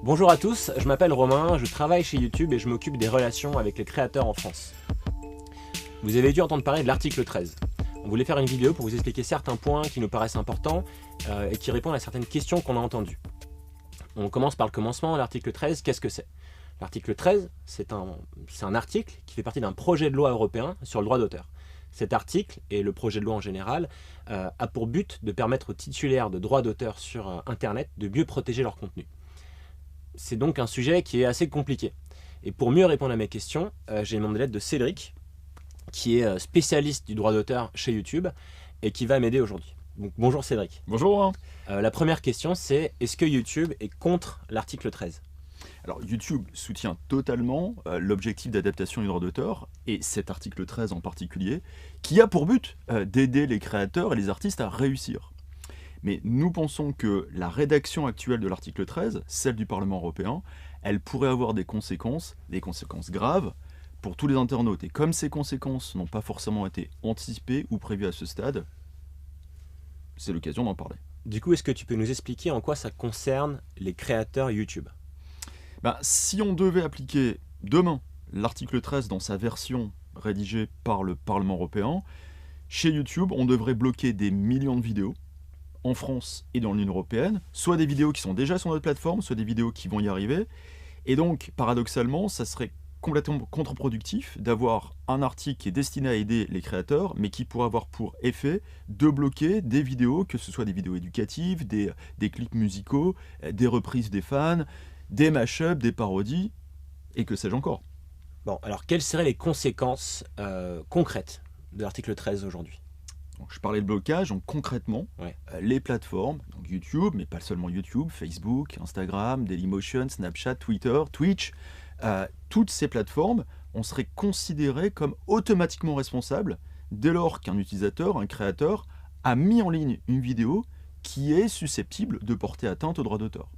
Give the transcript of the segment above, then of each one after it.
Bonjour à tous, je m'appelle Romain, je travaille chez YouTube et je m'occupe des relations avec les créateurs en France. Vous avez dû entendre parler de l'article 13. On voulait faire une vidéo pour vous expliquer certains points qui nous paraissent importants et qui répondent à certaines questions qu'on a entendues. On commence par le commencement, l'article 13, qu'est-ce que c'est? L'article 13, c'est un article qui fait partie d'un projet de loi européen sur le droit d'auteur. Cet article, et le projet de loi en général, a pour but de permettre aux titulaires de droits d'auteur sur Internet de mieux protéger leur contenu. C'est donc un sujet qui est assez compliqué. Et pour mieux répondre à mes questions, j'ai demandé l'aide de Cédric, qui est spécialiste du droit d'auteur chez YouTube et qui va m'aider aujourd'hui. Donc, bonjour Cédric. Bonjour. La première question, c'est est-ce que YouTube est contre l'article 13 ? Alors YouTube soutient totalement l'objectif d'adaptation du droit d'auteur, et cet article 13 en particulier, qui a pour but d'aider les créateurs et les artistes à réussir. Mais nous pensons que la rédaction actuelle de l'article 13, celle du Parlement européen, elle pourrait avoir des conséquences graves pour tous les internautes. Et comme ces conséquences n'ont pas forcément été anticipées ou prévues à ce stade, c'est l'occasion d'en parler. Du coup, est-ce que tu peux nous expliquer en quoi ça concerne les créateurs YouTube ? Si on devait appliquer demain l'article 13 dans sa version rédigée par le Parlement européen, chez YouTube, on devrait bloquer des millions de vidéos en France et dans l'Union européenne, soit des vidéos qui sont déjà sur notre plateforme, soit des vidéos qui vont y arriver. Et donc, paradoxalement, ça serait complètement contre-productif d'avoir un article qui est destiné à aider les créateurs, mais qui pourrait avoir pour effet de bloquer des vidéos, que ce soit des vidéos éducatives, des clips musicaux, des reprises des fans, des mash-ups, des parodies, et que sais-je encore. Bon, alors quelles seraient les conséquences concrètes de l'article 13 aujourd'hui ? Donc, je parlais de blocage, donc concrètement, les plateformes, donc YouTube, mais pas seulement YouTube, Facebook, Instagram, Dailymotion, Snapchat, Twitter, Twitch, toutes ces plateformes, on serait considérés comme automatiquement responsables dès lors qu'un utilisateur, un créateur, a mis en ligne une vidéo qui est susceptible de porter atteinte au droit d'auteur.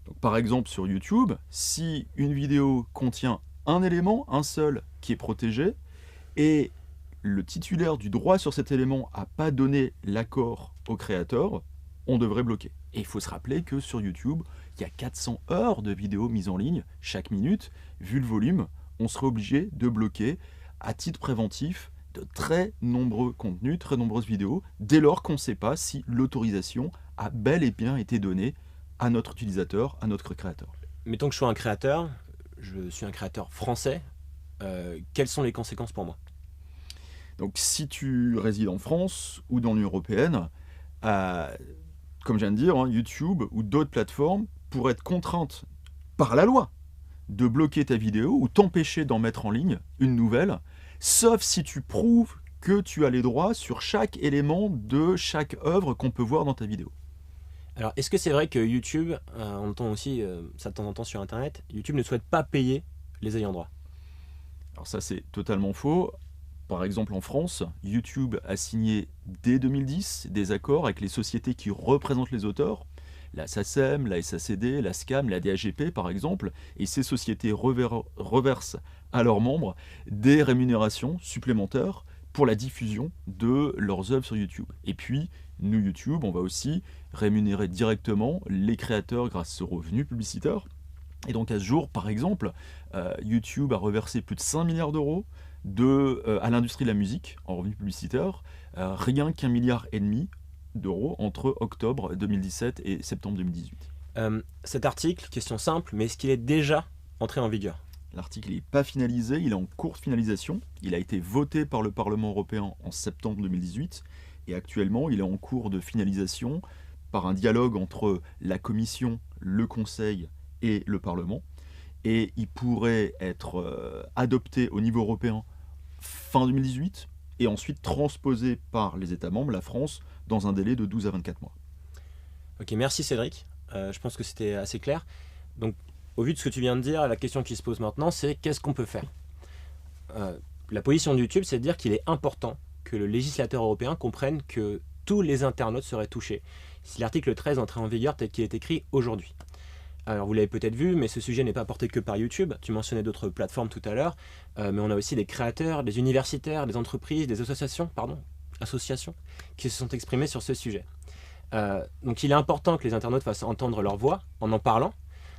Donc, par exemple, sur YouTube, si une vidéo contient un élément, un seul, qui est protégé, et le titulaire du droit sur cet élément n'a pas donné l'accord au créateur, on devrait bloquer. Et il faut se rappeler que sur YouTube, il y a 400 heures de vidéos mises en ligne chaque minute. Vu le volume, on serait obligé de bloquer à titre préventif de très nombreux contenus, très nombreuses vidéos, dès lors qu'on ne sait pas si l'autorisation a bel et bien été donnée à notre utilisateur, à notre créateur. Mettons que je sois un créateur, je suis un créateur français, quelles sont les conséquences pour moi ? Donc si tu résides en France ou dans l'Union européenne, comme je viens de dire, YouTube ou d'autres plateformes pourraient être contraintes par la loi de bloquer ta vidéo ou t'empêcher d'en mettre en ligne une nouvelle, sauf si tu prouves que tu as les droits sur chaque élément de chaque œuvre qu'on peut voir dans ta vidéo. Alors, est-ce que c'est vrai que YouTube, on entend aussi ça de temps en temps sur Internet, YouTube ne souhaite pas payer les ayants droit ? Alors ça, c'est totalement faux. Par exemple, en France, YouTube a signé dès 2010 des accords avec les sociétés qui représentent les auteurs, la SACEM, la SACD, la SCAM, la DAGP par exemple, et ces sociétés reversent à leurs membres des rémunérations supplémentaires pour la diffusion de leurs œuvres sur YouTube. Et puis, nous, YouTube, on va aussi rémunérer directement les créateurs grâce aux revenus publicitaires. Et donc à ce jour, par exemple, YouTube a reversé plus de 5 milliards d'euros à l'industrie de la musique en revenus publicitaires, rien qu'1,5 milliard d'euros entre octobre 2017 et septembre 2018. Cet article, question simple, mais est-ce qu'il est déjà entré en vigueur ? L'article n'est pas finalisé, il est en cours de finalisation. Il a été voté par le Parlement européen en septembre 2018 et actuellement il est en cours de finalisation par un dialogue entre la Commission, le Conseil et le Parlement. Et il pourrait être adopté au niveau européen fin 2018 et ensuite transposé par les États membres, la France, dans un délai de 12 à 24 mois. Ok, merci Cédric. Je pense que c'était assez clair. Donc, au vu de ce que tu viens de dire, la question qui se pose maintenant, c'est qu'est-ce qu'on peut faire ? La position de YouTube, c'est de dire qu'il est important que le législateur européen comprenne que tous les internautes seraient touchés si l'article 13 entrait en vigueur tel qu'il est écrit aujourd'hui. Alors vous l'avez peut-être vu, mais ce sujet n'est pas porté que par YouTube. Tu mentionnais d'autres plateformes tout à l'heure, mais on a aussi des créateurs, des universitaires, des entreprises, des associations qui se sont exprimées sur ce sujet. Donc il est important que les internautes fassent entendre leur voix en parlant,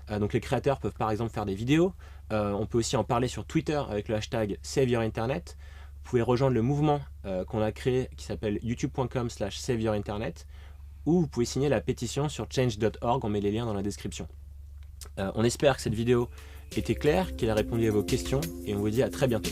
Donc les créateurs peuvent par exemple faire des vidéos. On peut aussi en parler sur Twitter avec le hashtag SaveYourInternet. Vous pouvez rejoindre le mouvement qu'on a créé qui s'appelle youtube.com/SaveYourInternet, ou vous pouvez signer la pétition sur change.org, on met les liens dans la description. On espère que cette vidéo était claire, qu'elle a répondu à vos questions, et on vous dit à très bientôt.